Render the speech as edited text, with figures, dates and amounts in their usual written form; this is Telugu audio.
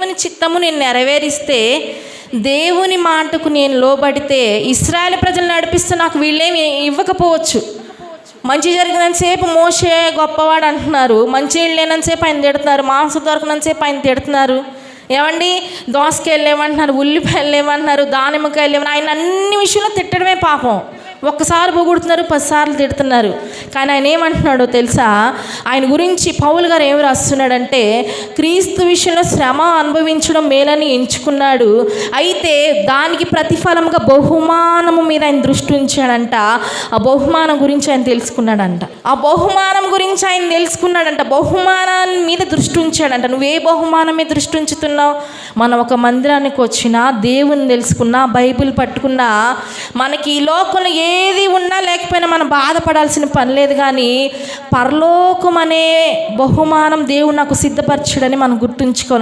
దేవుని చిత్తము నేను నెరవేరిస్తే, దేవుని మాటకు నేను లోబడితే, ఇశ్రాయేలు ప్రజలు నడిపిస్తే నాకు వీళ్ళేమి ఇవ్వకపోవచ్చు. మంచి జరిగినంతసేపు మోషే గొప్పవాడు అంటున్నారు, మంచి నీళ్ళు లేనంతసేపు ఆయన తిడుతున్నారు, మాంసం దొరకనంతసేపు ఆయన తిడుతున్నారు. ఏమండి, దోసకాయలు లేవంటున్నారు, ఉల్లిపాయలు లేవంటున్నారు, దానిమ్మకాయలు లేవని, ఆయన అన్ని విషయంలో తిట్టడమే పాపం. ఒక్కసారి పొగుడుతున్నారు, 10 సార్లు తిడుతున్నారు. కానీ ఆయన ఏమంటున్నాడో తెలుసా? ఆయన గురించి పౌలు గారు ఏమి రాస్తున్నాడంటే, క్రీస్తు విషయంలో శ్రమ అనుభవించడం మేలని ఎంచుకున్నాడు, అయితే దానికి ప్రతిఫలంగా బహుమానము మీద ఆయన దృష్టి ఉంచాడంట. ఆ బహుమానం గురించి ఆయన తెలుసుకున్నాడంట. బహుమానాన్ని మీద దృష్టి ఉంచాడంట. నువ్వే బహుమానం మీద దృష్టి ఉంచుతున్నావు? మనం ఒక మందిరానికి వచ్చినా, దేవుని తెలుసుకున్నా, బైబిల్ పట్టుకున్నా, మనకి ఈ లోకంలో ఏది ఉన్నా లేకపోయినా మనం బాధపడాల్సిన పని లేదు. కానీ పరలోకం అనే బహుమానం దేవుడు నాకు సిద్ధపరచడని మనం గుర్తుంచుకోవాలి.